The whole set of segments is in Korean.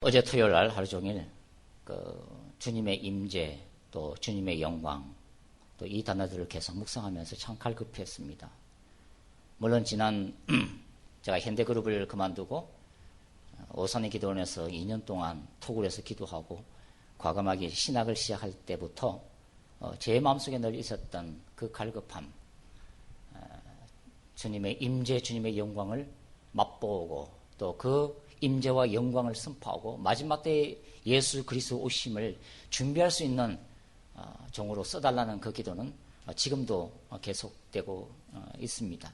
어제 토요일 날 하루 종일 주님의 임재, 또 주님의 영광, 또 이 단어들을 계속 묵상하면서 참 갈급했습니다. 물론 지난 제가 현대그룹을 그만두고 오산의 기도원에서 2년 동안 토굴에서 기도하고 과감하게 신학을 시작할 때부터 제 마음속에 늘 있었던 그 갈급함, 주님의 임재, 주님의 영광을 맛보고 또 그 임재와 영광을 선포하고 마지막 때에 예수 그리스도 오심을 준비할 수 있는 종으로 써달라는 그 기도는 지금도 계속되고 있습니다.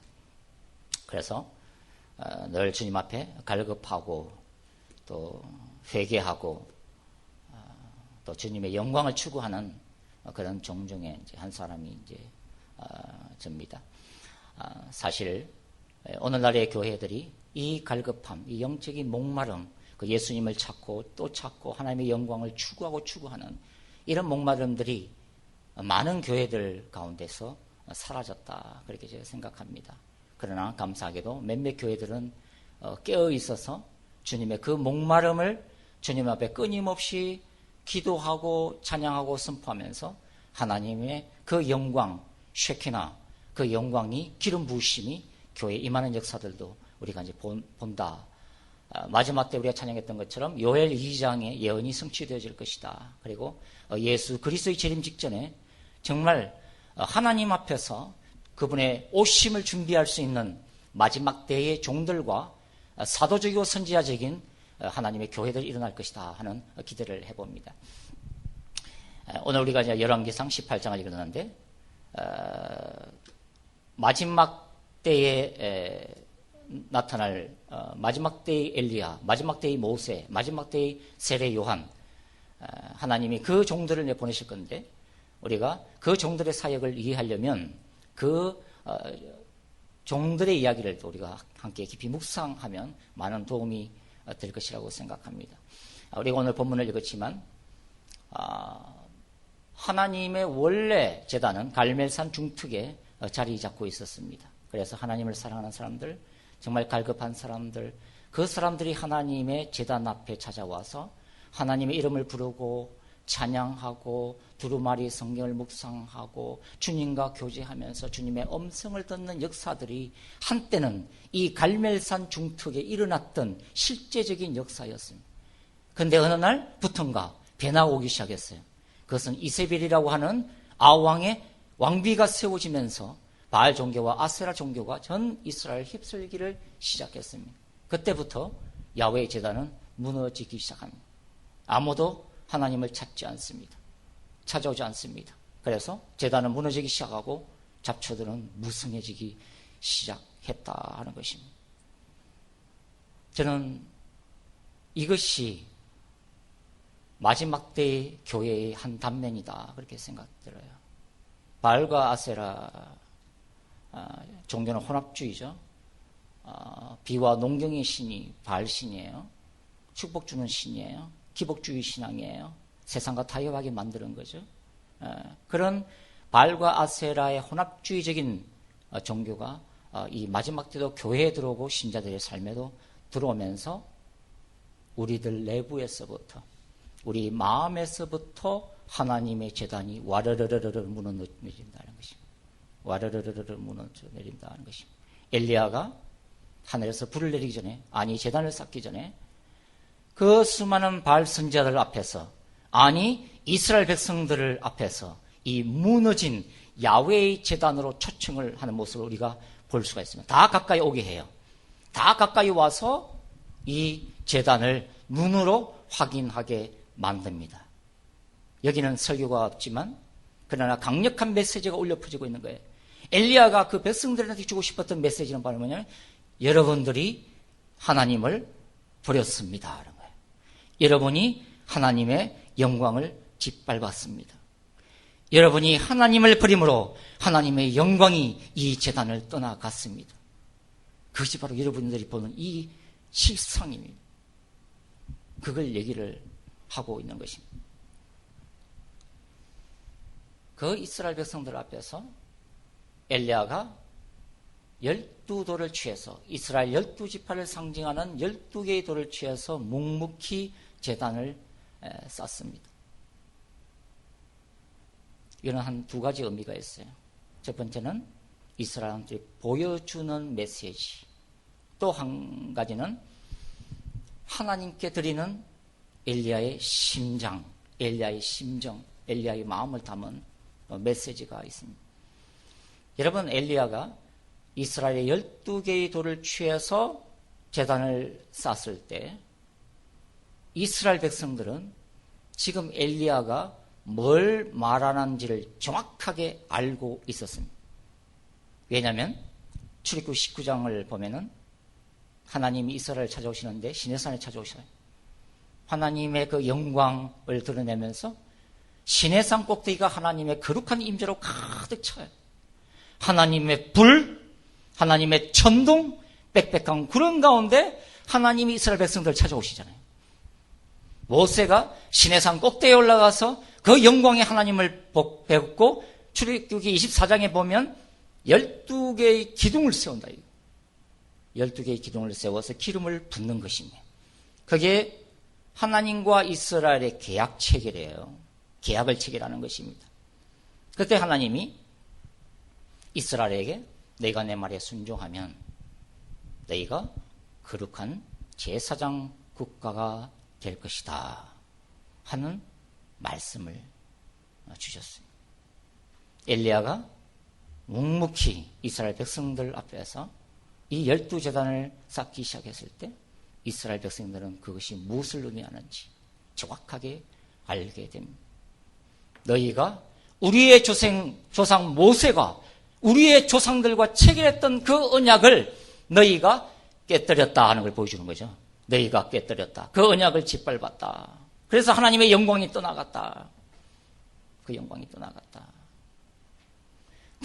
그래서 늘 주님 앞에 갈급하고 또 회개하고 또 주님의 영광을 추구하는 그런 종 중에 한 사람이 접니다. 사실 오늘날의 교회들이 이 갈급함, 이 영적인 목마름, 그 예수님을 찾고 또 찾고 하나님의 영광을 추구하는 이런 목마름들이 많은 교회들 가운데서 사라졌다, 그렇게 제가 생각합니다. 그러나 감사하게도 몇몇 교회들은 깨어 있어서 주님의 그 목마름을 주님 앞에 끊임없이 기도하고 찬양하고 선포하면서 하나님의 그 영광, 쉐키나, 그 영광이 기름 부으심이 교회에 임하는 역사들도 우리가 이제 본다. 마지막 때 우리가 찬양했던 것처럼 요엘 2장의 예언이 성취되어질 것이다. 그리고 예수 그리스도의 재림 직전에 정말 하나님 앞에서 그분의 오심을 준비할 수 있는 마지막 때의 종들과 사도적이고 선지자적인 하나님의 교회들이 일어날 것이다 하는 기대를 해봅니다. 오늘 우리가 이제 열왕기상 18장을 읽었는데 마지막 때에 나타날 마지막 때의 엘리야, 마지막 때의 모세, 마지막 때의 세례 요한, 하나님이 그 종들을 내보내실 건데 우리가 그 종들의 사역을 이해하려면 그 종들의 이야기를 우리가 함께 깊이 묵상하면 많은 도움이 될 것이라고 생각합니다. 우리가 오늘 본문을 읽었지만 하나님의 원래 제단은 갈멜산 중특에 자리 잡고 있었습니다. 그래서 하나님을 사랑하는 사람들, 정말 갈급한 사람들, 그 사람들이 하나님의 제단 앞에 찾아와서 하나님의 이름을 부르고 찬양하고 두루마리 성경을 묵상하고 주님과 교제하면서 주님의 음성을 듣는 역사들이 한때는 이 갈멜산 중턱에 일어났던 실제적인 역사였습니다. 그런데 어느 날부턴가 배나 오기 시작했어요. 그것은 이세벨이라고 하는 아왕의 왕비가 세워지면서 바알 종교와 아세라 종교가 전 이스라엘 휩쓸기를 시작했습니다. 그때부터 야훼의 제단은 무너지기 시작합니다. 아무도 하나님을 찾지 않습니다. 찾아오지 않습니다. 그래서 제단은 무너지기 시작하고 잡초들은 무성해지기 시작했다 하는 것입니다. 저는 이것이 마지막 때의 교회의 한 단면이다, 그렇게 생각들어요. 바알과 아세라 종교는 혼합주의죠. 비와 농경의 신이 바알 신이에요. 축복 주는 신이에요. 기복주의 신앙이에요. 세상과 타협하게 만드는 거죠. 그런 바알과 아세라의 혼합주의적인 종교가 이 마지막 때도 교회에 들어오고 신자들의 삶에도 들어오면서 우리들 내부에서부터, 우리 마음에서부터 하나님의 제단이 와르르르르 무너내린다는 것입니다. 와르르르르 무너내린다는 것입니다. 엘리야가 하늘에서 불을 내리기 전에, 아니 제단을 쌓기 전에 그 수많은 바알 선지자들 앞에서, 아니 이스라엘 백성들을 앞에서 이 무너진 야훼의 제단으로 초청을 하는 모습을 우리가 볼 수가 있습니다. 다 가까이 오게 해요. 다 가까이 와서 이 제단을 눈으로 확인하게 만듭니다. 여기는 설교가 없지만 그러나 강력한 메시지가 울려 퍼지고 있는 거예요. 엘리야가 그 백성들한테 주고 싶었던 메시지는 바로 뭐냐면 여러분들이 하나님을 버렸습니다 하는 거예요. 여러분이 하나님의 영광을 짓밟았습니다. 여러분이 하나님을 버림으로 하나님의 영광이 이 제단을 떠나갔습니다. 그것이 바로 여러분들이 보는 이 실상입니다. 그걸 얘기를 하고 있는 것입니다. 그 이스라엘 백성들 앞에서 엘리야가 12돌을 취해서, 이스라엘 12지파를 상징하는 12개의 돌을 취해서 묵묵히 제단을 쌓습니다. 이는 한 두 가지 의미가 있어요. 첫 번째는 이스라엘한테 보여주는 메시지, 또 한 가지는 하나님께 드리는 엘리야의 심장, 엘리야의 심정, 엘리야의 마음을 담은 메시지가 있습니다. 여러분, 엘리야가 이스라엘의 12개의 돌을 취해서 제단을 쌓았을 때 이스라엘 백성들은 지금 엘리야가 뭘 말하는지를 정확하게 알고 있었습니다. 왜냐하면 출애굽 19장을 보면은 하나님이 이스라엘을 찾아오시는데 시내산에 찾아오셔요. 하나님의 그 영광을 드러내면서 시내산 꼭대기가 하나님의 거룩한 임재로 가득 차요. 하나님의 불, 하나님의 천둥, 빽빽한 구름 가운데 하나님이 이스라엘 백성들을 찾아오시잖아요. 모세가 시내산 꼭대기에 올라가서 그 영광의 하나님을 배웠고 출애굽기 24장에 보면 12개의 기둥을 세운다. 12개의 기둥을 세워서 기름을 붓는 것입니다. 그게 하나님과 이스라엘의 계약 체결이에요. 계약을 체결하는 것입니다. 그때 하나님이 이스라엘에게 너희가 내 말에 순종하면 너희가 거룩한 제사장 국가가 될 것이다 하는 말씀을 주셨습니다. 엘리야가 묵묵히 이스라엘 백성들 앞에서 이 12제단을 쌓기 시작했을 때 이스라엘 백성들은 그것이 무엇을 의미하는지 정확하게 알게 됩니다. 너희가 우리의 조상 모세가 우리의 조상들과 체결했던 그 언약을 너희가 깨뜨렸다 하는 걸 보여주는 거죠. 너희가 깨뜨렸다. 그 언약을 짓밟았다. 그래서 하나님의 영광이 떠나갔다. 그 영광이 떠나갔다.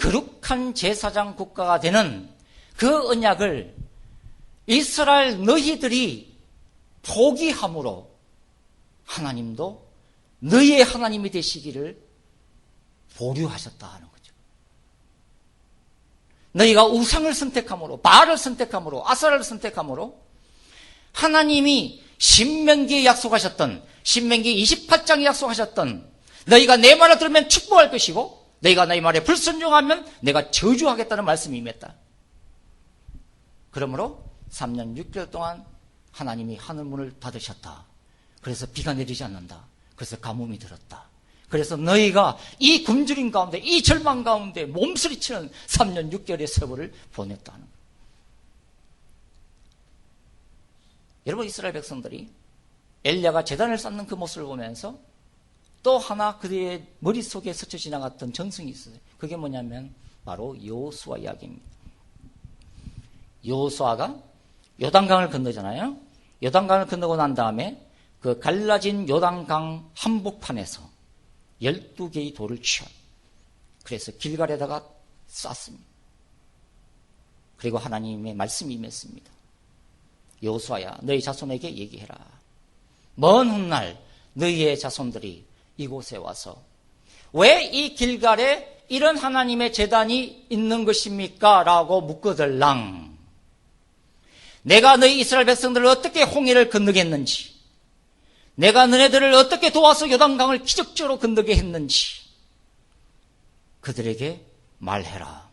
거룩한 제사장 국가가 되는 그 언약을 이스라엘 너희들이 포기함으로 하나님도 너희의 하나님이 되시기를 보류하셨다 하는 거죠. 너희가 우상을 선택함으로, 바알을 선택함으로, 아세라를 선택함으로 하나님이 신명기에 약속하셨던, 신명기 28장에 약속하셨던 너희가 내 말을 들으면 축복할 것이고 너희가 내 말에 불순종하면 내가 저주하겠다는 말씀이 임했다. 그러므로 3년 6개월 동안 하나님이 하늘문을 닫으셨다. 그래서 비가 내리지 않는다. 그래서 가뭄이 들었다. 그래서 너희가 이 굶주림 가운데, 이 절망 가운데 몸부림치는 3년 6개월의 세월을 보냈다는 거예요. 여러분, 이스라엘 백성들이 엘리야가 제단을 쌓는 그 모습을 보면서 또 하나 그들의 머릿속에 스쳐 지나갔던 정성이 있어요. 그게 뭐냐면 바로 여호수아 이야기입니다. 여호수아가 요단강을 건너잖아요. 요단강을 건너고 난 다음에 그 갈라진 요단강 한복판에서 12개의 돌을 취한, 그래서 길갈에다가 쌌습니다. 그리고 하나님의 말씀이 임했습니다. 여호수아야, 너희 자손에게 얘기해라. 먼 훗날 너희의 자손들이 이곳에 와서 왜 이 길갈에 이런 하나님의 제단이 있는 것입니까? 라고 묻거들랑 내가 너희 이스라엘 백성들을 어떻게 홍해를 건너게 했는지, 내가 너네들을 어떻게 도와서 요단강을 기적적으로 건너게 했는지 그들에게 말해라.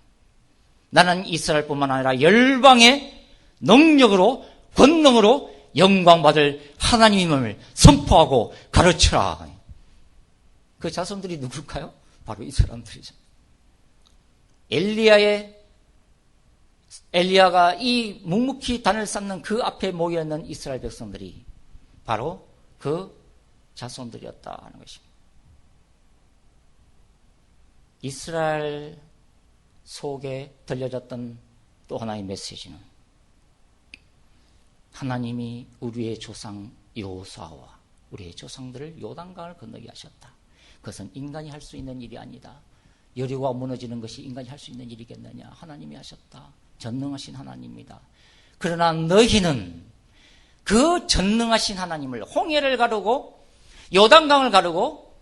나는 이스라엘뿐만 아니라 열방의 능력으로 권능으로 영광받을 하나님임을 선포하고 가르쳐라. 그 자손들이 누굴까요? 바로 이 사람들이죠. 엘리야가 이 묵묵히 단을 쌓는 그 앞에 모여있는 이스라엘 백성들이 바로 그 자손들이었다 하는 것입니다. 이스라엘 속에 들려졌던 또 하나의 메시지는 하나님이 우리의 조상 여호수아와 우리의 조상들을 요단강을 건너게 하셨다. 그것은 인간이 할 수 있는 일이 아니다. 여리고가 무너지는 것이 인간이 할 수 있는 일이겠느냐. 하나님이 하셨다. 전능하신 하나님이다. 그러나 너희는 그 전능하신 하나님을, 홍해를 가르고 요단강을 가르고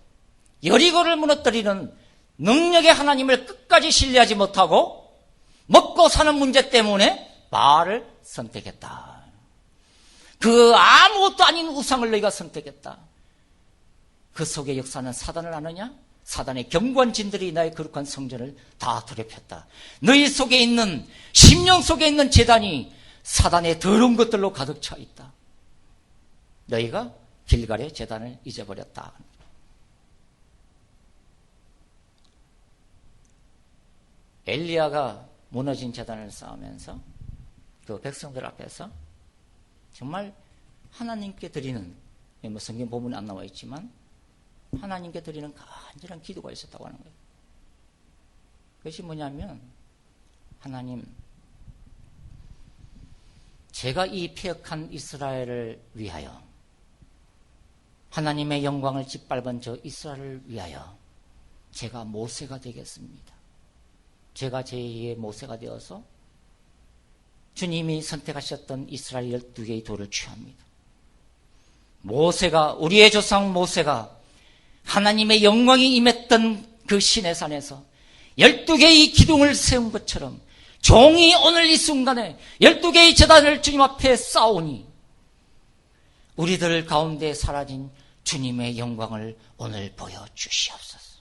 여리고를 무너뜨리는 능력의 하나님을 끝까지 신뢰하지 못하고 먹고 사는 문제 때문에 바알을 선택했다. 그 아무것도 아닌 우상을 너희가 선택했다. 그 속의 역사는 사단을 아느냐? 사단의 경관진들이 나의 거룩한 성전을 다 더럽혔다. 너희 속에 있는, 심령 속에 있는 제단이 사단의 더러운 것들로 가득 차 있다. 너희가 길갈의 제단을 잊어버렸다. 엘리야가 무너진 제단을 쌓으면서 그 백성들 앞에서 정말 하나님께 드리는, 뭐 성경 본문에 안 나와 있지만 하나님께 드리는 간절한 기도가 있었다고 하는 거예요. 그것이 뭐냐면, 하나님, 제가 이 패역한 이스라엘을 위하여, 하나님의 영광을 짓밟은 저 이스라엘을 위하여 제가 모세가 되겠습니다. 제가 제2의 모세가 되어서 주님이 선택하셨던 이스라엘 12개의 돌을 취합니다. 모세가, 우리의 조상 모세가 하나님의 영광이 임했던 그 시내산에서 12개의 기둥을 세운 것처럼 종이 오늘 이 순간에 12개의 제단을 주님 앞에 쌓으니 우리들 가운데 사라진 주님의 영광을 오늘 보여주시옵소서.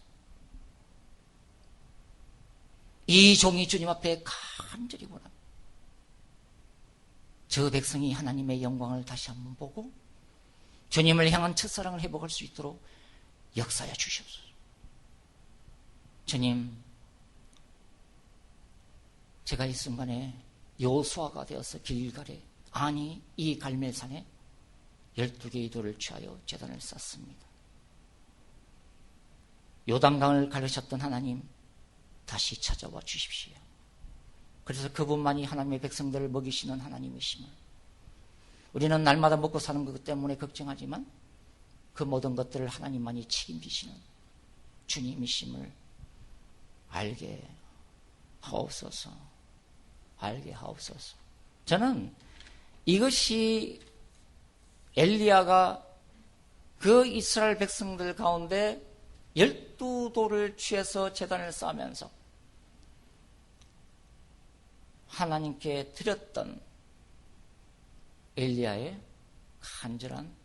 이 종이 주님 앞에 간절히 원합니다. 저 백성이 하나님의 영광을 다시 한번 보고 주님을 향한 첫사랑을 회복할 수 있도록 역사해 주시옵소서. 주님, 제가 이 순간에 여호수아가 되어서 길갈에, 아니 이 갈멜산에 12개의 돌을 취하여 제단을 쌓습니다. 요단강을 가르셨던 하나님, 다시 찾아와 주십시오. 그래서 그분만이 하나님의 백성들을 먹이시는 하나님이시면, 우리는 날마다 먹고 사는 것 때문에 걱정하지만 그 모든 것들을 하나님만이 책임지시는 주님이심을 알게 하옵소서. 알게 하옵소서. 저는 이것이 엘리야가 그 이스라엘 백성들 가운데 12돌을 취해서 제단을 쌓으면서 하나님께 드렸던 엘리야의 간절한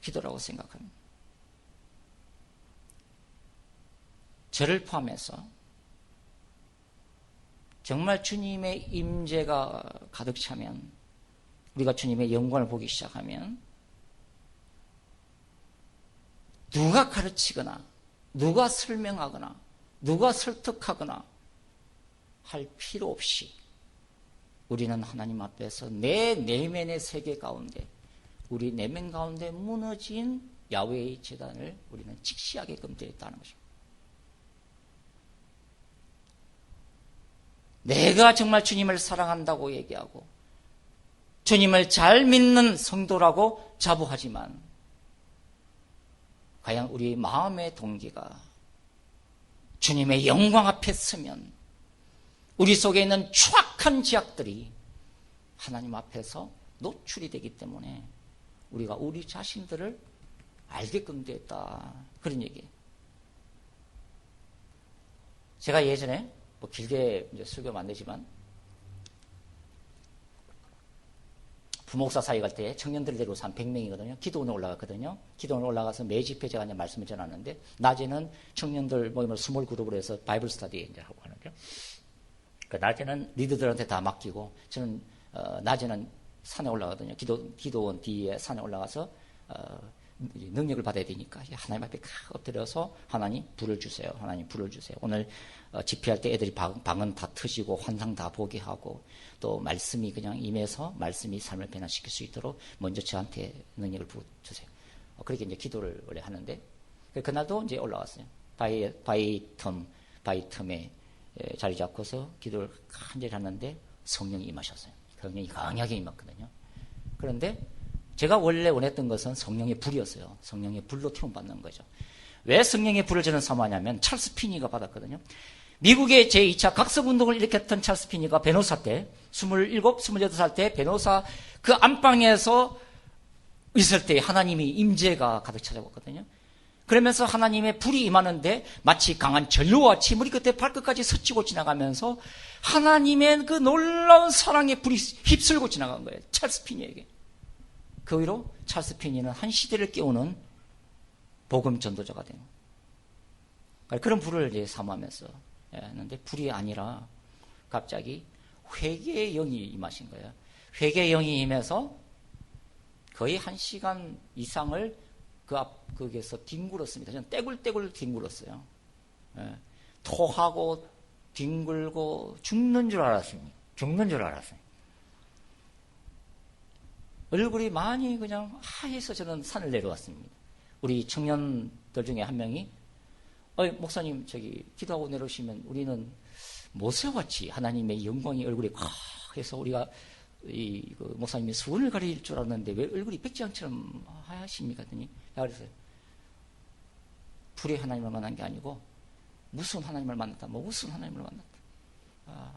기도라고 생각합니다. 저를 포함해서 정말 주님의 임재가 가득 차면, 우리가 주님의 영광을 보기 시작하면 누가 가르치거나 누가 설명하거나 누가 설득하거나 할 필요 없이 우리는 하나님 앞에서 내 내면의 세계 가운데, 우리 내면 가운데 무너진 야훼의 제단을 우리는 직시하게끔 되어 있다는 것입니다. 내가 정말 주님을 사랑한다고 얘기하고 주님을 잘 믿는 성도라고 자부하지만 과연 우리 마음의 동기가 주님의 영광 앞에 서면 우리 속에 있는 추악한 지약들이 하나님 앞에서 노출이 되기 때문에 우리가 우리 자신들을 알게끔 되었다, 그런 얘기예요. 제가 예전에 뭐 길게 이제 설교하면 안 되지만 부목사 사회 갈 때 청년들 데려오서 한 100명이거든요. 기도원에 올라갔거든요. 기도원에 올라가서 매 집회 제가 이제 말씀을 전하는데, 낮에는 청년들 모임을 스몰 그룹으로 해서 바이블 스터디 이제 하고 하는데요. 그러니까 낮에는 리더들한테 다 맡기고, 저는 낮에는 산에 올라가거든요. 기도원 뒤에 산에 올라가서 능력을 받아야 되니까 하나님 앞에 엎드려서 하나님 불을 주세요. 하나님 불을 주세요. 오늘 집회할 때 애들이 방언 다 터지고 환상 다 보게 하고 또 말씀이 그냥 임해서 말씀이 삶을 변화시킬 수 있도록 먼저 저한테 능력을 부어주세요. 그렇게 이제 기도를 원래 하는데, 그날도 이제 올라왔어요. 바위 틈에 자리 잡고서 기도를 간절히 하는데 성령이 임하셨어요. 성령이 강하게 임했거든요. 그런데 제가 원래 원했던 것은 성령의 불이었어요. 성령의 불로 태움받는 거죠. 왜 성령의 불을 저는 사모하냐면 찰스 피니가 받았거든요. 미국의 제2차 각성운동을 일으켰던 찰스 피니가 변호사 때 27, 28살 때 변호사 그 안방에서 있을 때 하나님이 임재가 가득 찾아왔거든요. 그러면서 하나님의 불이 임하는데 마치 강한 전류와 같이 머리 끝에 발끝까지 스치고 지나가면서 하나님의 그 놀라운 사랑의 불이 휩쓸고 지나간 거예요. 찰스 피니에게. 그 위로 찰스 피니는 한 시대를 깨우는 복음 전도자가 된 거예요. 그런 불을 이제 사모하면서 했는데 불이 아니라 갑자기 회개의 영이 임하신 거예요. 회개의 영이 임해서 거의 1시간 이상을 거기에서 뒹굴었습니다. 저는 떼굴떼굴 뒹굴었어요. 토하고 뒹굴고 죽는 줄 알았습니다. 죽는 줄 알았어요. 얼굴이 많이 그냥 하얘서 저는 산을 내려왔습니다. 우리 청년들 중에 한 명이 목사님 기도하고 내려오시면 우리는 모세같이 하나님의 영광이 얼굴에 콱 해서 우리가 목사님이 수건을 가릴 줄 알았는데 왜 얼굴이 백지장처럼 하얗십니까? 하더니 그랬어요. 불의 하나님을 만난 게 아니고 무슨 하나님을 만났다. 무슨 하나님을 만났다.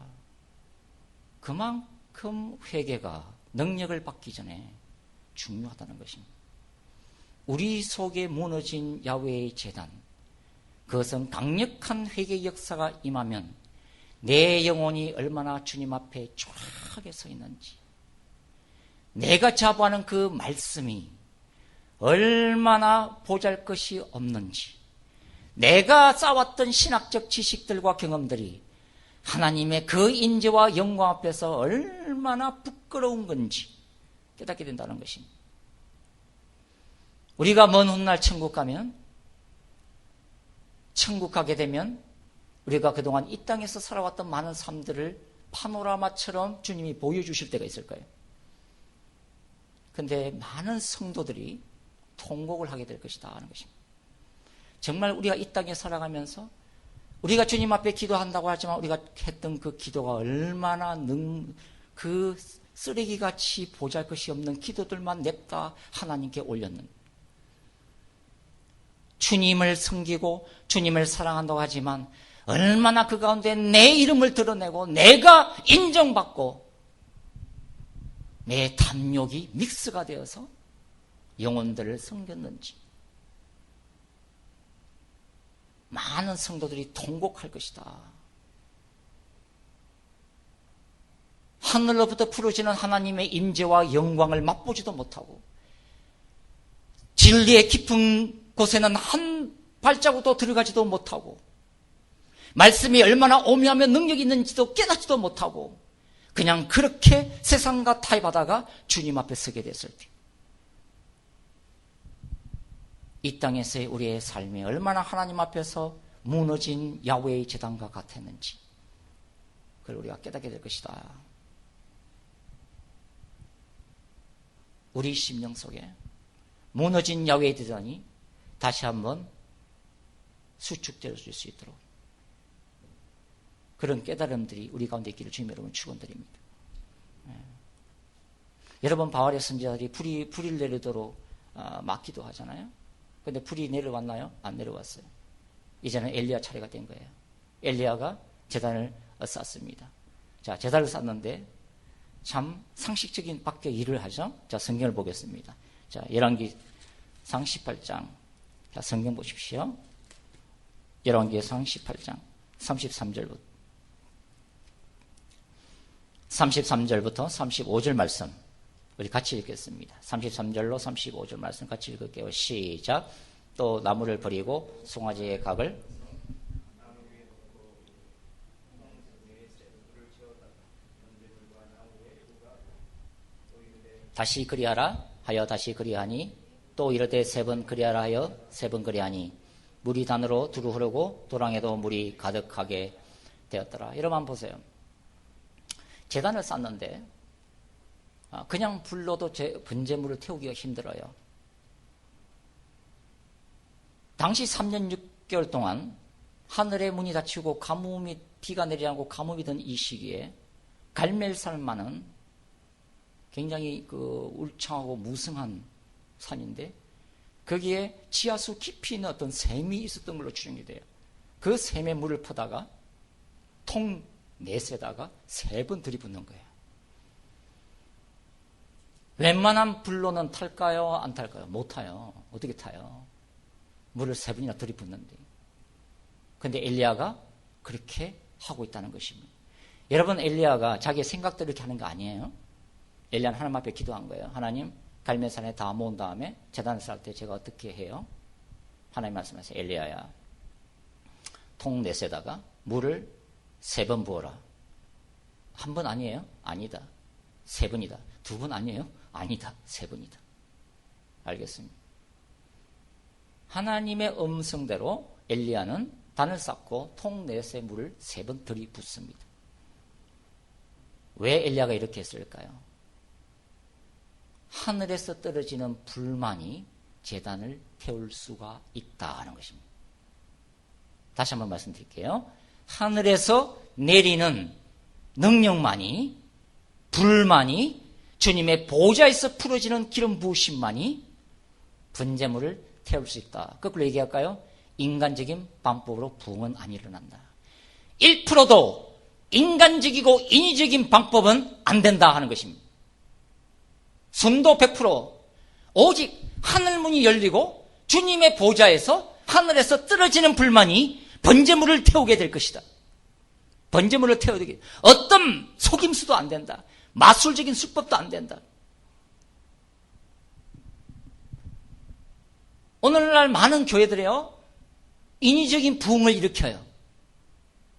그만큼 회개가 능력을 받기 전에 중요하다는 것입니다. 우리 속에 무너진 야훼의 제단, 그것은 강력한 회개 역사가 임하면 내 영혼이 얼마나 주님 앞에 초라하게 서 있는지, 내가 자부하는 그 말씀이 얼마나 보잘것이 없는지, 내가 쌓았던 신학적 지식들과 경험들이 하나님의 그 인재와 영광 앞에서 얼마나 부끄러운 건지 깨닫게 된다는 것입니다. 우리가 먼 훗날 천국 가면, 천국 가게 되면 우리가 그동안 이 땅에서 살아왔던 많은 삶들을 파노라마처럼 주님이 보여주실 때가 있을 거예요. 그런데 많은 성도들이 통곡을 하게 될 것이다 하는 것입니다. 정말 우리가 이 땅에 살아가면서 우리가 주님 앞에 기도한다고 하지만 우리가 했던 그 기도가 얼마나 그 쓰레기같이 보잘것이 없는 기도들만 냅다 하나님께 올렸는지, 주님을 섬기고 주님을 사랑한다고 하지만 얼마나 그 가운데 내 이름을 드러내고 내가 인정받고 내 탐욕이 믹스가 되어서 영혼들을 섬겼는지 많은 성도들이 통곡할 것이다. 하늘로부터 풀어지는 하나님의 임재와 영광을 맛보지도 못하고 진리의 깊은 곳에는 한 발자국도 들어가지도 못하고 말씀이 얼마나 오묘하며 능력이 있는지도 깨닫지도 못하고 그냥 그렇게 세상과 타협하다가 주님 앞에 서게 됐을 때, 이 땅에서의 우리의 삶이 얼마나 하나님 앞에서 무너진 야훼의 제단과 같았는지 그걸 우리가 깨닫게 될 것이다. 우리 심령 속에 무너진 야훼의 제단이 다시 한번 수축될 수 있도록 그런 깨달음들이 우리 가운데 있기를 주님 여러분 축원드립니다. 여러분, 바알의 선지자들이 불이 내리도록 막기도 하잖아요. 그런데 불이 내려왔나요? 안 내려왔어요. 이제는 엘리야 차례가 된 거예요. 엘리야가 제단을 쌓습니다. 자, 제단을 쌓는데 참 상식적인 밖에 일을 하죠. 자, 성경을 보겠습니다. 자, 열왕기상 18장. 자, 성경 보십시오. 열왕기상 18장 33절부터 35절 말씀 우리 같이 읽겠습니다. 33절로 35절 말씀 같이 읽을게요. 시작. 또 나무를 버리고 송아지의 각을 다시 그리하라 하여 다시 그리하니 또 이르되 3번 그리하라 하여 3번 그리하니 물이 단으로 두루 흐르고 도랑에도 물이 가득하게 되었더라. 여러분 보세요. 제단을 쌓는데 그냥 불로도 번제물을 태우기가 힘들어요. 당시 3년 6개월 동안 하늘의 문이 닫히고 가뭄이 비가 내리지 않고 가뭄이 든 이 시기에 갈멜산만은 굉장히 울창하고 무성한 산인데 거기에 지하수 깊이 있는 어떤 샘이 있었던 걸로 추정이 돼요. 그 샘에 물을 퍼다가 통 넷에다가 3번 들이붓는 거예요. 웬만한 불로는 탈까요? 안 탈까요? 못 타요. 어떻게 타요? 물을 3번이나 들이붓는데. 근데 엘리야가 그렇게 하고 있다는 것입니다. 여러분, 엘리야가 자기의 생각대로 이렇게 하는 거 아니에요. 엘리야는 하나님 앞에 기도한 거예요. 하나님, 갈멜산에 다 모은 다음에 제단을 쌓을 때 제가 어떻게 해요? 하나님 말씀하세요. 엘리야야, 통 넷에다가 물을 3번 부어라. 1번 아니에요? 아니다. 3번이다. 2번 아니에요? 아니다. 3번이다. 알겠습니다. 하나님의 음성대로 엘리야는 단을 쌓고 통 넷에 물을 3번 들이붓습니다. 왜 엘리야가 이렇게 했을까요? 하늘에서 떨어지는 불만이 제단을 태울 수가 있다는 것입니다. 다시 한번 말씀드릴게요. 하늘에서 내리는 능력만이, 불만이, 주님의 보좌에서 풀어지는 기름 부으심만이 번제물을 태울 수 있다. 거꾸로 얘기할까요? 인간적인 방법으로 부흥은 안 일어난다. 1%도 인간적이고 인위적인 방법은 안 된다 하는 것입니다. 순도 100%, 오직 하늘문이 열리고 주님의 보좌에서 하늘에서 떨어지는 불만이 번제물을 태우게 될 것이다. 번제물을 태우게. 어떤 속임수도 안 된다. 마술적인 수법도 안 된다. 오늘날 많은 교회들이요, 인위적인 부흥을 일으켜요.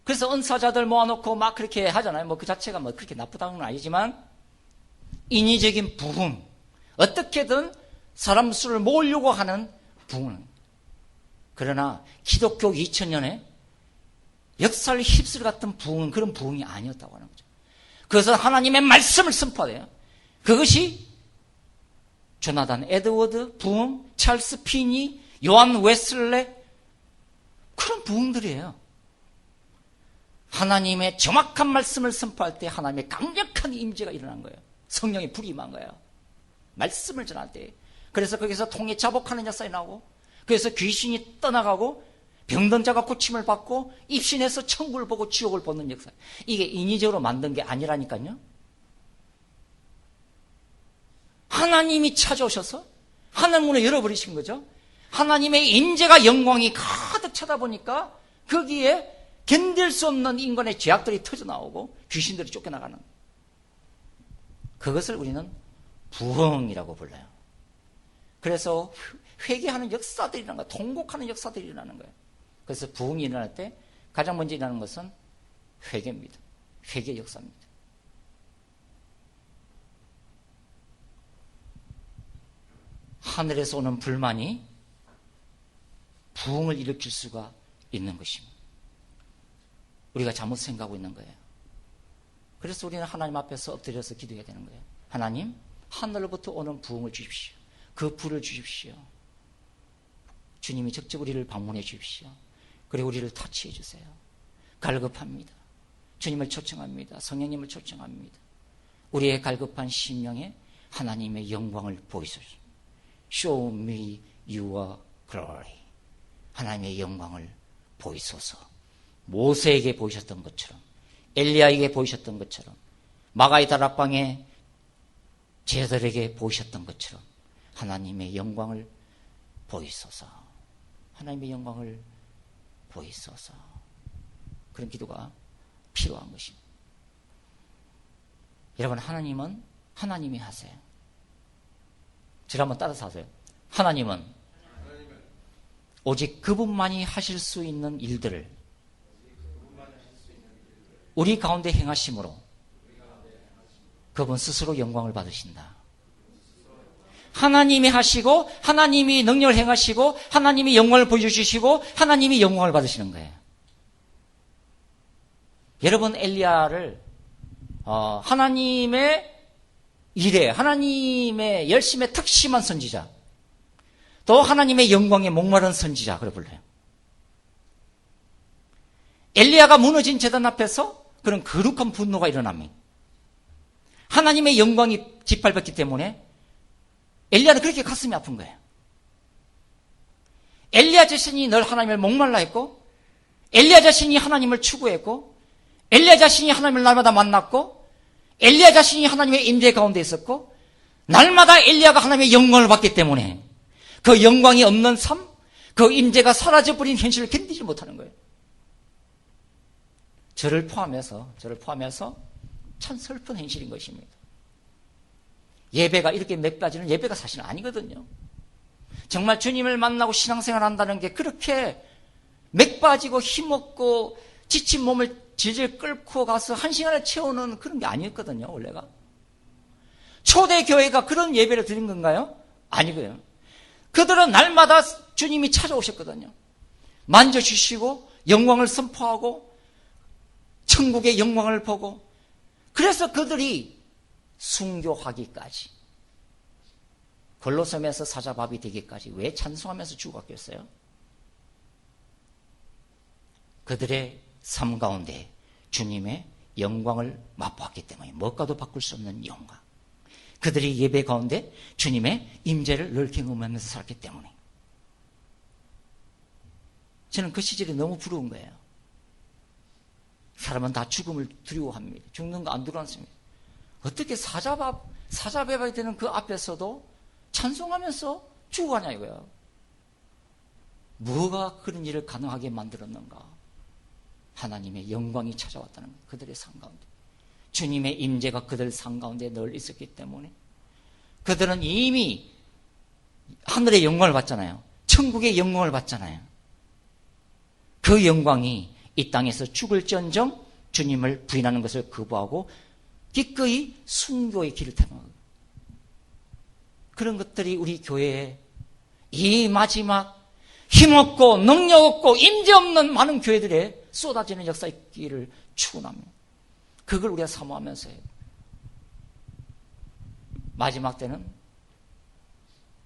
그래서 은사자들 모아놓고 막 그렇게 하잖아요. 뭐 그 자체가 뭐 그렇게 나쁘다는 건 아니지만, 인위적인 부흥, 어떻게든 사람 수를 모으려고 하는 부흥. 그러나 기독교 2000년에 역사를 휩쓸 같은 부흥은 그런 부흥이 아니었다고 하는 거죠. 그래서 하나님의 말씀을 선포해요. 그것이 조나단 에드워드 부흥, 찰스 피니, 요한 웨슬레, 그런 부흥들이에요. 하나님의 정확한 말씀을 선포할 때 하나님의 강력한 임재가 일어난 거예요. 성령의 불이 임한 거예요. 말씀을 전할 때. 그래서 거기서 통에 자복하는 역사가 나오고, 그래서 귀신이 떠나가고, 병든 자가 고침을 받고, 입신해서 천국을 보고 지옥을 보는 역사. 이게 인위적으로 만든 게 아니라니까요. 하나님이 찾아오셔서 하늘문을 열어버리신 거죠. 하나님의 임재가, 영광이 가득 쳐다보니까 거기에 견딜 수 없는 인간의 죄악들이 터져나오고 귀신들이 쫓겨나가는, 그것을 우리는 부흥이라고 불러요. 그래서 회개하는 역사들이 일어나는 거예요. 통곡하는 역사들이 일어나는 거예요. 그래서 부흥이 일어날 때 가장 먼저 일어나는 것은 회개입니다. 회개 역사입니다. 하늘에서 오는 불만이 부흥을 일으킬 수가 있는 것입니다. 우리가 잘못 생각하고 있는 거예요. 그래서 우리는 하나님 앞에서 엎드려서 기도해야 되는 거예요. 하나님, 하늘로부터 오는 부흥을 주십시오. 그 불을 주십시오. 주님이 직접 우리를 방문해 주십시오. 그리고 우리를 터치해 주세요. 갈급합니다. 주님을 초청합니다. 성령님을 초청합니다. 우리의 갈급한 심령에 하나님의 영광을 보이소서. Show me your glory. 하나님의 영광을 보이소서. 모세에게 보이셨던 것처럼, 엘리야에게 보이셨던 것처럼, 마가의 다락방에 제자들에게 보이셨던 것처럼 하나님의 영광을 보이소서. 하나님의 영광을 보이소서. 그런 기도가 필요한 것입니다. 여러분, 하나님은 하나님이 하세요. 저를 한번 따라서 하세요. 하나님은 오직 그분만이 하실 수 있는 일들을 우리 가운데 행하심으로 그분 스스로 영광을 받으신다. 하나님이 하시고, 하나님이 능력을 행하시고, 하나님이 영광을 보여주시고, 하나님이 영광을 받으시는 거예요. 여러분, 엘리야를 하나님의 일에, 하나님의 열심에 특심한 선지자, 또 하나님의 영광에 목마른 선지자, 그래 불러요. 엘리야가 무너진 제단 앞에서 그런 거룩한 분노가 일어납니다. 하나님의 영광이 짓밟혔기 때문에 엘리야는 그렇게 가슴이 아픈 거예요. 엘리야 자신이 늘 하나님을 목말라 했고, 엘리야 자신이 하나님을 추구했고, 엘리야 자신이 하나님을 날마다 만났고, 엘리야 자신이 하나님의 임재 가운데 있었고, 날마다 엘리야가 하나님의 영광을 받기 때문에 그 영광이 없는 삶, 그 임재가 사라져버린 현실을 견디지 못하는 거예요. 저를 포함해서 참 슬픈 현실인 것입니다. 예배가 이렇게 맥 빠지는 예배가 사실은 아니거든요. 정말 주님을 만나고 신앙생활 한다는 게 그렇게 맥 빠지고 힘없고 지친 몸을 질질 끌고 가서 한 시간을 채우는 그런 게 아니었거든요, 원래가. 초대교회가 그런 예배를 드린 건가요? 아니고요. 그들은 날마다 주님이 찾아오셨거든요. 만져주시고 영광을 선포하고 천국의 영광을 보고, 그래서 그들이 순교하기까지, 골로새에서 사자밥이 되기까지 왜 찬송하면서 죽었겠어요? 그들의 삶 가운데 주님의 영광을 맛보았기 때문에, 무엇과도 바꿀 수 없는 영광. 그들이 예배 가운데 주님의 임재를 늘 경험하면서 살았기 때문에. 저는 그 시절이 너무 부러운 거예요. 사람은 다 죽음을 두려워합니다. 죽는 거 안 두려워합니다. 어떻게 사자배밥이 되는 그 앞에서도 찬송하면서 죽어가냐 이거야. 뭐가 그런 일을 가능하게 만들었는가? 하나님의 영광이 찾아왔다는 거예요. 그들의 삶 가운데. 주님의 임재가 그들 삶 가운데 늘 있었기 때문에 그들은 이미 하늘의 영광을 받잖아요. 천국의 영광을 받잖아요. 그 영광이 이 땅에서 죽을지언정 주님을 부인하는 것을 거부하고 기꺼이 순교의 길을 택한 거예요. 그런 것들이 우리 교회에 이 마지막 힘없고 능력 없고 임재 없는 많은 교회들에 쏟아지는 역사의 길을 추구합니다. 그걸 우리가 사모하면서 해요. 마지막 때는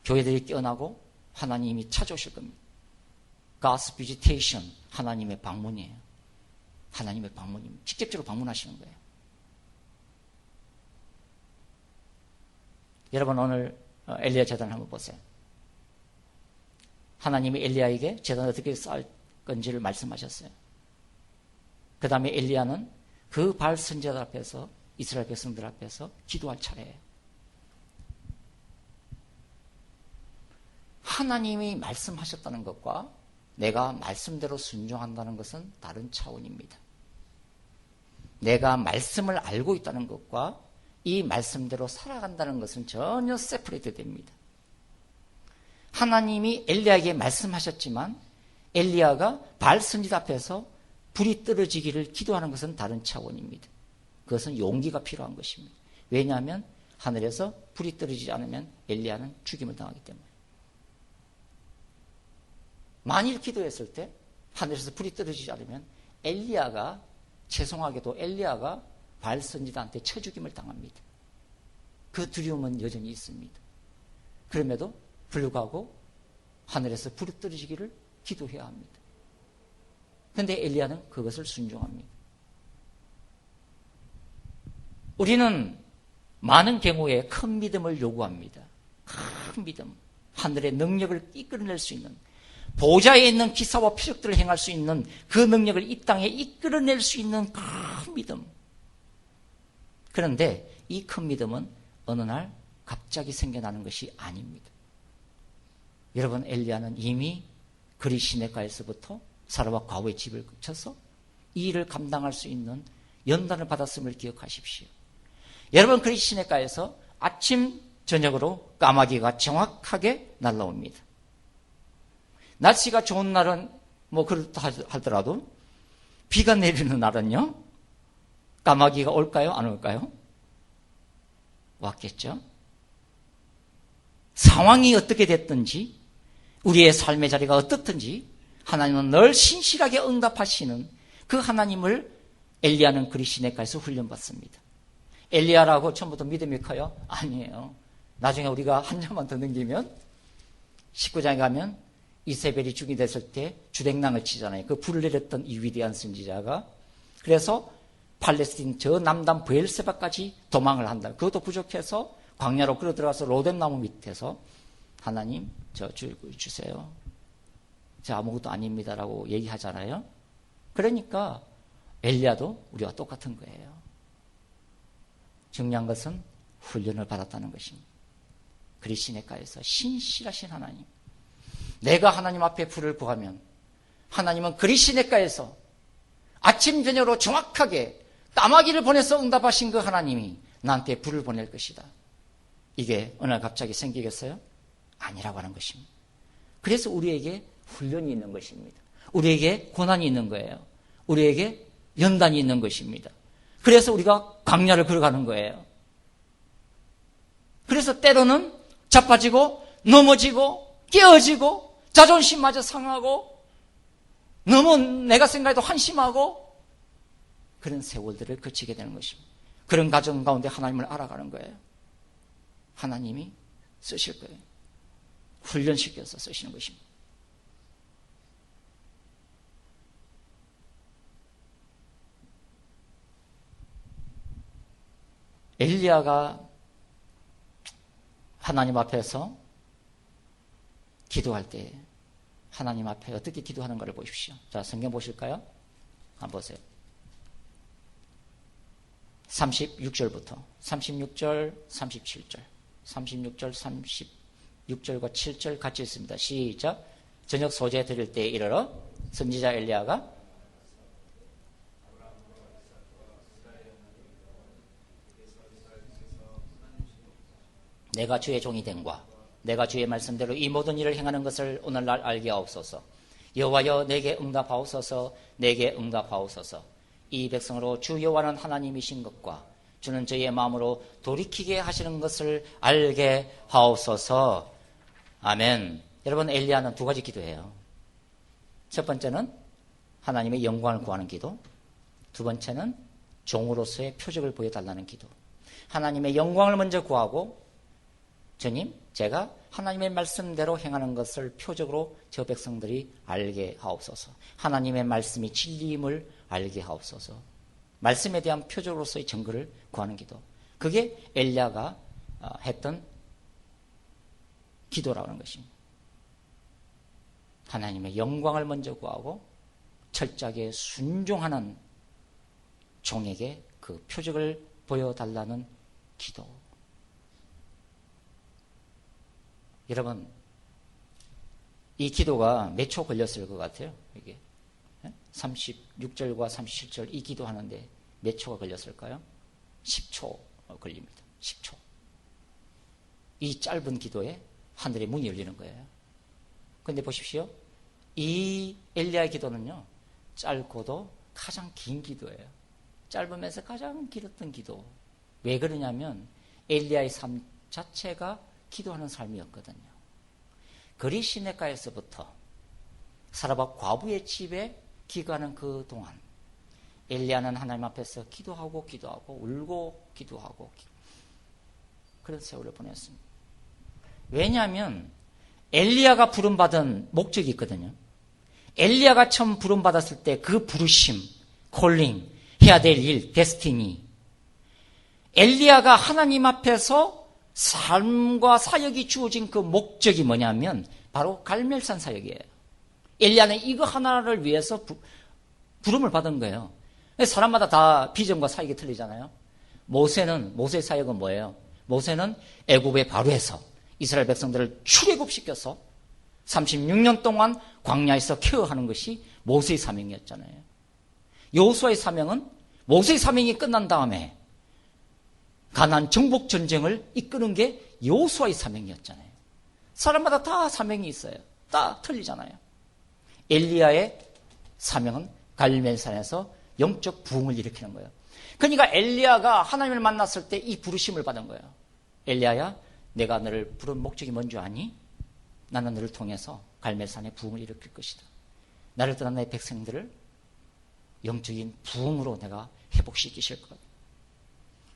교회들이 깨어나고 하나님이 찾아오실 겁니다. God's visitation, 하나님의 방문이에요. 하나님의 방문입니다. 직접적으로 방문하시는 거예요. 여러분 오늘 엘리야 제단을 한번 보세요. 하나님이 엘리야에게 제단을 어떻게 쌓을 건지를 말씀하셨어요. 그 다음에 엘리야는 그 바알 선지자들 앞에서, 이스라엘 백성들 앞에서 기도할 차례예요. 하나님이 말씀하셨다는 것과 내가 말씀대로 순종한다는 것은 다른 차원입니다. 내가 말씀을 알고 있다는 것과 이 말씀대로 살아간다는 것은 전혀 세퍼레이트 됩니다. 하나님이 엘리야에게 말씀하셨지만 엘리야가 바알 선지자 앞에서 불이 떨어지기를 기도하는 것은 다른 차원입니다. 그것은 용기가 필요한 것입니다. 왜냐하면 하늘에서 불이 떨어지지 않으면 엘리야는 죽임을 당하기 때문에. 만일 기도했을 때 하늘에서 불이 떨어지지 않으면 엘리야가, 죄송하게도 엘리야가 바알 선지자한테 쳐 죽임을 당합니다. 그 두려움은 여전히 있습니다. 그럼에도 불구하고 하늘에서 불이 떨어지기를 기도해야 합니다. 그런데 엘리야는 그것을 순종합니다. 우리는 많은 경우에 큰 믿음을 요구합니다. 큰 믿음, 하늘의 능력을 이끌어낼 수 있는, 보좌에 있는 기사와 표적들을 행할 수 있는 그 능력을 이 땅에 이끌어낼 수 있는 큰 믿음. 그런데 이 큰 믿음은 어느 날 갑자기 생겨나는 것이 아닙니다. 여러분, 엘리야는 이미 그리 시내가에서부터 사라와 과부의 집을 거쳐서 이 일을 감당할 수 있는 연단을 받았음을 기억하십시오. 여러분, 그리 시내가에서 아침 저녁으로 까마귀가 정확하게 날라옵니다. 날씨가 좋은 날은 뭐 그렇다 하더라도 비가 내리는 날은요, 까마귀가 올까요? 안 올까요? 왔겠죠. 상황이 어떻게 됐든지, 우리의 삶의 자리가 어떻든지 하나님은 늘 신실하게 응답하시는 그 하나님을 엘리야는 그리 시내가에서 훈련받습니다. 엘리야라고 처음부터 믿음이 커요? 아니에요. 나중에 우리가 한 장만 더 넘기면 19장에 가면 이세벨이 죽이 됐을 때 주랭랑을 치잖아요. 그 불을 내렸던 이 위대한 선지자가, 그래서 팔레스틴 저 남단 브엘세바까지 도망을 한다. 그것도 부족해서 광야로 끌어 들어가서 로뎀나무 밑에서 하나님 저 주세요. 저 아무것도 아닙니다라고 얘기하잖아요. 그러니까 엘리야도 우리와 똑같은 거예요. 중요한 것은 훈련을 받았다는 것입니다. 그리 시내가에서 신실하신 하나님, 내가 하나님 앞에 불을 구하면 하나님은 그리 시냇가에서 아침 저녁으로 정확하게 까마귀를 보내서 응답하신 그 하나님이 나한테 불을 보낼 것이다. 이게 어느 날 갑자기 생기겠어요? 아니라고 하는 것입니다. 그래서 우리에게 훈련이 있는 것입니다. 우리에게 고난이 있는 거예요. 우리에게 연단이 있는 것입니다. 그래서 우리가 광야를 걸어가는 거예요. 그래서 때로는 자빠지고 넘어지고 깨어지고 자존심마저 상하고 너무 내가 생각해도 한심하고 그런 세월들을 거치게 되는 것입니다. 그런 가정 가운데 하나님을 알아가는 거예요. 하나님이 쓰실 거예요. 훈련시켜서 쓰시는 것입니다. 엘리야가 하나님 앞에서 기도할 때 하나님 앞에 어떻게 기도하는가를 보십시오. 자, 성경 보실까요? 한번 보세요. 36절부터 36절, 37절 36절, 36절과 7절 같이 있습니다. 시작. 저녁 소재 드릴 때 이르러 선지자 엘리야가 내가 주의 종이 된과 내가 주의 말씀대로 이 모든 일을 행하는 것을 오늘날 알게 하옵소서. 여호와여 내게 응답하옵소서. 내게 응답하옵소서. 이 백성으로 주 여호와는 하나님이신 것과 주는 저희의 마음으로 돌이키게 하시는 것을 알게 하옵소서. 아멘. 여러분, 엘리야는 두 가지 기도해요. 첫 번째는 하나님의 영광을 구하는 기도, 두 번째는 종으로서의 표적을 보여달라는 기도. 하나님의 영광을 먼저 구하고, 주님, 제가 하나님의 말씀대로 행하는 것을 표적으로 저 백성들이 알게 하옵소서. 하나님의 말씀이 진리임을 알게 하옵소서. 말씀에 대한 표적으로서의 증거를 구하는 기도. 그게 엘리야가 했던 기도라고 하는 것입니다. 하나님의 영광을 먼저 구하고 철저하게 순종하는 종에게 그 표적을 보여달라는 기도. 여러분, 이 기도가 몇 초 걸렸을 것 같아요? 이게 36절과 37절 이 기도하는데 몇 초가 걸렸을까요? 10초 걸립니다. 10초. 이 짧은 기도에 하늘의 문이 열리는 거예요. 그런데 보십시오. 이 엘리야의 기도는요, 짧고도 가장 긴 기도예요. 짧으면서 가장 길었던 기도. 왜 그러냐면 엘리야의 삶 자체가 기도하는 삶이었거든요. 그리 시냇가에서부터 사라밧 과부의 집에 기거하는 그 동안 엘리야는 하나님 앞에서 기도하고 울고 기도하고 그런 세월을 보냈습니다. 왜냐하면 엘리야가 부름받은 목적이 있거든요. 엘리야가 처음 부름받았을 때 그 부르심, 콜링, 해야 될 일, 데스티니. 엘리야가 하나님 앞에서 삶과 사역이 주어진 그 목적이 뭐냐면 바로 갈멜산 사역이에요. 엘리야는 이거 하나를 위해서 부름을 받은 거예요. 사람마다 다 비전과 사역이 틀리잖아요. 모세의 사역은 뭐예요? 모세는 애굽의 바로에서 이스라엘 백성들을 출애굽시켜서 36년 동안 광야에서 케어하는 것이 모세의 사명이었잖아요. 여호수아의 사명은 모세의 사명이 끝난 다음에 가나안 정복 전쟁을 이끄는 게 여호수아의 사명이었잖아요. 사람마다 다 사명이 있어요. 다 틀리잖아요. 엘리야의 사명은 갈멜산에서 영적 부흥을 일으키는 거예요. 그러니까 엘리야가 하나님을 만났을 때 이 부르심을 받은 거예요. 엘리야야, 내가 너를 부른 목적이 뭔지 아니? 나는 너를 통해서 갈멜산에 부흥을 일으킬 것이다. 나를 떠난 내 백성들을 영적인 부흥으로 내가 회복시키실 것.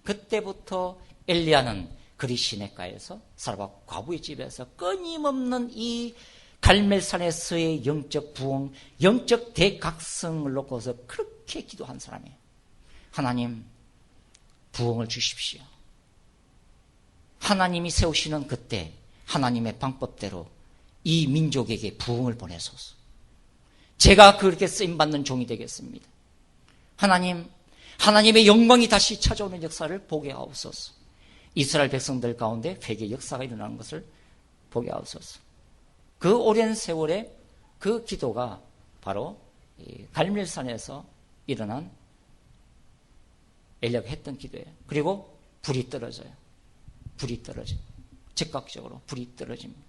그때부터 엘리야는 그리 시냇가에서 사라밧 과부의 집에서 끊임없는 이 갈멜산에서의 영적 부흥, 영적 대각성을 놓고서 그렇게 기도한 사람이에요. 하나님, 부흥을 주십시오. 하나님이 세우시는 그때 하나님의 방법대로 이 민족에게 부흥을 보내소서. 제가 그렇게 쓰임받는 종이 되겠습니다. 하나님, 하나님의 영광이 다시 찾아오는 역사를 보게 하옵소서. 이스라엘 백성들 가운데 회개 역사가 일어나는 것을 보게 하옵소서. 그 오랜 세월에 그 기도가 바로 갈멜산에서 일어난 엘리야가 했던 기도예요. 그리고 불이 떨어져요. 불이 떨어져요. 즉각적으로 불이 떨어집니다.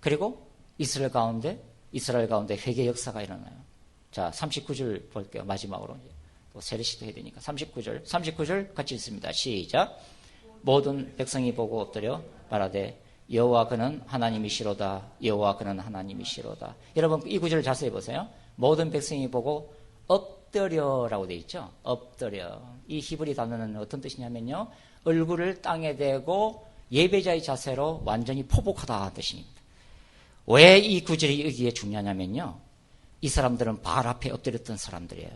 그리고 이스라엘 가운데 회개 역사가 일어나요. 자, 39절 볼게요. 마지막으로. 또 세례시도 해야 되니까. 39절 같이 읽습니다. 시작. 모든 백성이 보고 엎드려 말하되 여호와 그는 하나님이시로다. 여호와 그는 하나님이시로다. 여러분 이 구절을 자세히 보세요. 모든 백성이 보고 엎드려라고 되어 있죠. 엎드려. 이 히브리 단어는 어떤 뜻이냐면요. 얼굴을 땅에 대고 예배자의 자세로 완전히 포복하다 뜻입니다. 왜 이 구절이 여기에 중요하냐면요. 이 사람들은 바알 앞에 엎드렸던 사람들이에요.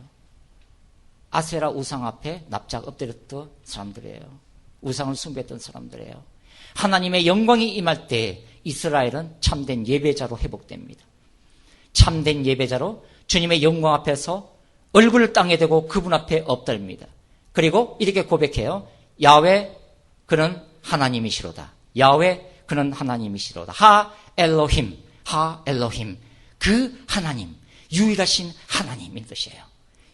아세라 우상 앞에 납작 엎드렸던 사람들이에요. 우상을 숭배했던 사람들이에요. 하나님의 영광이 임할 때 이스라엘은 참된 예배자로 회복됩니다. 참된 예배자로 주님의 영광 앞에서 얼굴을 땅에 대고 그분 앞에 엎드립니다. 그리고 이렇게 고백해요. 야훼 그는 하나님이시로다. 야훼 그는 하나님이시로다. 하 엘로힘 그 하나님, 유일하신 하나님인 뜻이에요.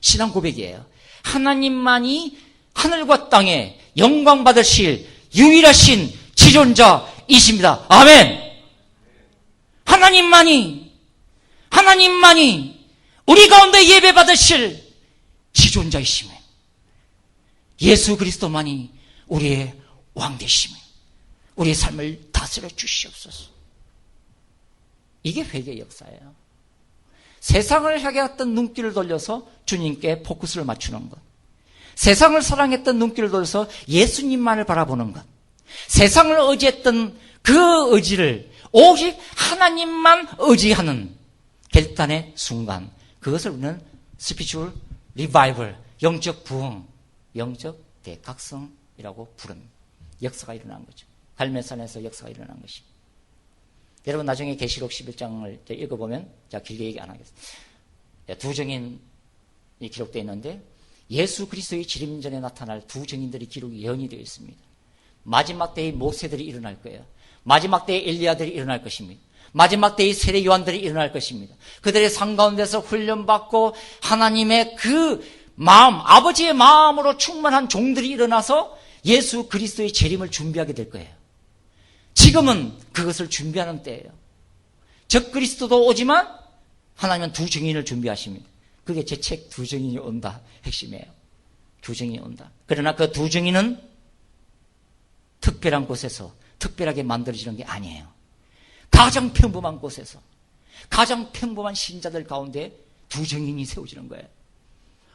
신앙 고백이에요. 하나님만이 하늘과 땅에 영광 받으실 유일하신 지존자이십니다. 아멘. 하나님만이 우리 가운데 예배 받으실 지존자이시며 예수 그리스도만이 우리의 왕 되시며 우리의 삶을 다스려 주시옵소서. 이게 회개의 역사예요. 세상을 향했던 눈길을 돌려서 주님께 포커스를 맞추는 것. 세상을 사랑했던 눈길을 돌려서 예수님만을 바라보는 것. 세상을 의지했던 그 의지를 오직 하나님만 의지하는 결단의 순간. 그것을 우리는 스피추얼 리바이벌, 영적 부흥, 영적 대각성이라고 부릅니다. 역사가 일어난 거죠. 갈멜산에서 역사가 일어난 것입니다. 여러분 나중에 계시록 11장을 읽어보면 제가 길게 얘기 안 하겠습니다. 두 증인이 기록되어 있는데 예수 그리스도의 재림전에 나타날 두 증인들의 기록이 예언이 되어 있습니다. 마지막 때의 모세들이 일어날 거예요. 마지막 때의 엘리야들이 일어날 것입니다. 마지막 때의 세례 요한들이 일어날 것입니다. 그들의 삶 가운데서 훈련받고 하나님의 그 마음, 아버지의 마음으로 충만한 종들이 일어나서 예수 그리스도의 재림을 준비하게 될 거예요. 지금은 그것을 준비하는 때예요. 적 그리스도도 오지만 하나님은 두 증인을 준비하십니다. 그게 제 책 두 증인이 온다 핵심이에요. 두 증인이 온다. 그러나 그 두 증인은 특별한 곳에서 특별하게 만들어지는 게 아니에요. 가장 평범한 곳에서 가장 평범한 신자들 가운데 두 증인이 세워지는 거예요.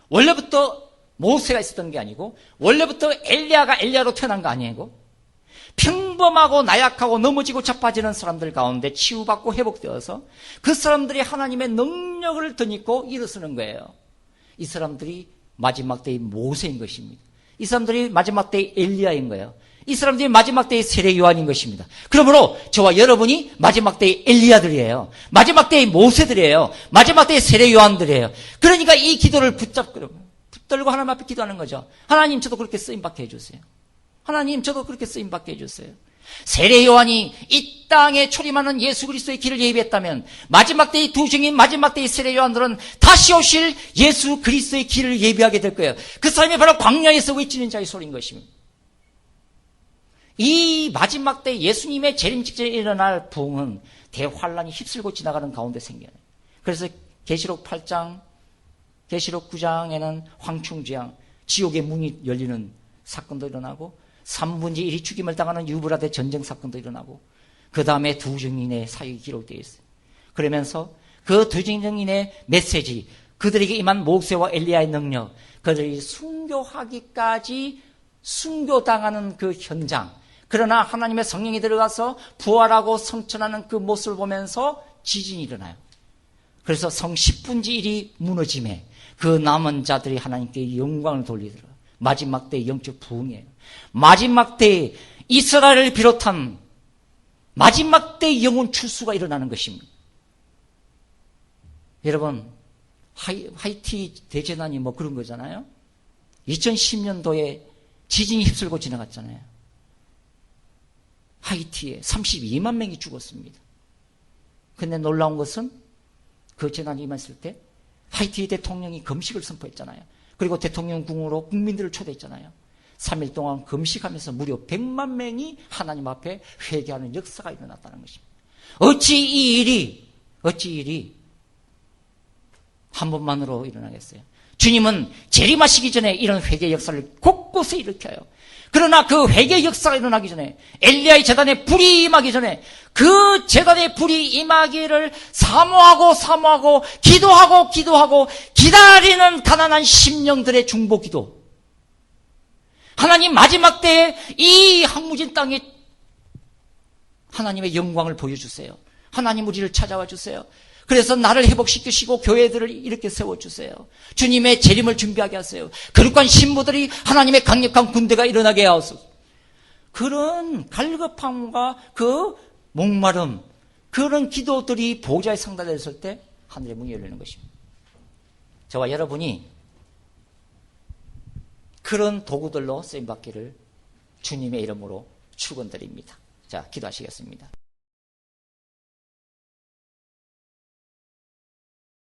원래부터 모세가 있었던 게 아니고 원래부터 엘리야가 엘리야로 태어난 거 아니고 평범하고 나약하고 넘어지고 자빠지는 사람들 가운데 치유받고 회복되어서 그 사람들이 하나님의 능력을 덧입고 일어서는 거예요. 이 사람들이 마지막 때의 모세인 것입니다. 이 사람들이 마지막 때의 엘리야인 거예요. 이 사람들이 마지막 때의 세례 요한인 것입니다. 그러므로 저와 여러분이 마지막 때의 엘리야들이에요. 마지막 때의 모세들이에요. 마지막 때의 세례 요한들이에요. 그러니까 이 기도를 붙들고 하나님 앞에 기도하는 거죠. 하나님 저도 그렇게 쓰임받게 해주세요. 하나님 저도 그렇게 쓰임받게 해주세요. 세례 요한이 이 땅에 초림하는 예수 그리스도의 길을 예비했다면 마지막 때의 두 증인, 마지막 때의 세례 요한들은 다시 오실 예수 그리스도의 길을 예비하게 될 거예요. 그 사람이 바로 광야에서 외치는 자의 소리인 것입니다. 이 마지막 때 예수님의 재림 직전에 일어날 부흥은 대환란이 휩쓸고 지나가는 가운데 생겨요. 그래서 계시록 8장, 계시록 9장에는 황충지향, 지옥의 문이 열리는 사건도 일어나고 3분의 1이 죽임을 당하는 유브라데 전쟁 사건도 일어나고 그 다음에 두 증인의 사역이 기록되어 있어요. 그러면서 그 두 증인의 메시지, 그들에게 임한 모세와 엘리야의 능력, 그들이 순교하기까지 순교당하는 그 현장, 그러나 하나님의 성령이 들어가서 부활하고 성천하는 그 모습을 보면서 지진이 일어나요. 그래서 성 10분의 1이 무너짐에 그 남은 자들이 하나님께 영광을 돌리더라. 마지막 때의 영적 부흥이에요. 마지막 때에 이스라엘을 비롯한 마지막 때의 영혼 출수가 일어나는 것입니다. 여러분, 하이티 대재난이 뭐 그런 거잖아요. 2010년도에 지진이 휩쓸고 지나갔잖아요. 하이티에 32만 명이 죽었습니다. 근데 놀라운 것은 그 재난이 임했을 때 하이티 대통령이 금식을 선포했잖아요. 그리고 대통령 궁으로 국민들을 초대했잖아요. 3일 동안 금식하면서 무려 100만 명이 하나님 앞에 회개하는 역사가 일어났다는 것입니다. 어찌 이 일이 한 번만으로 일어나겠어요? 주님은 재림하시기 전에 이런 회개 역사를 곳곳에 일으켜요. 그러나 그 회개 역사가 일어나기 전에, 엘리야의 제단에 불이 임하기 전에 그 제단에 불이 임하기를 사모하고 기도하고 기다리는 가난한 심령들의 중보 기도. 하나님 마지막 때에 이 항무진 땅에 하나님의 영광을 보여주세요. 하나님 우리를 찾아와 주세요. 그래서 나를 회복시키시고 교회들을 이렇게 세워주세요. 주님의 재림을 준비하게 하세요. 거룩한 신부들이 하나님의 강력한 군대가 일어나게 하옵소서. 그런 갈급함과 그 목마름, 그런 기도들이 보좌에 상달했을 때 하늘의 문이 열리는 것입니다. 저와 여러분이 그런 도구들로 쓰임받기를 주님의 이름으로 축원드립니다. 자, 기도하시겠습니다.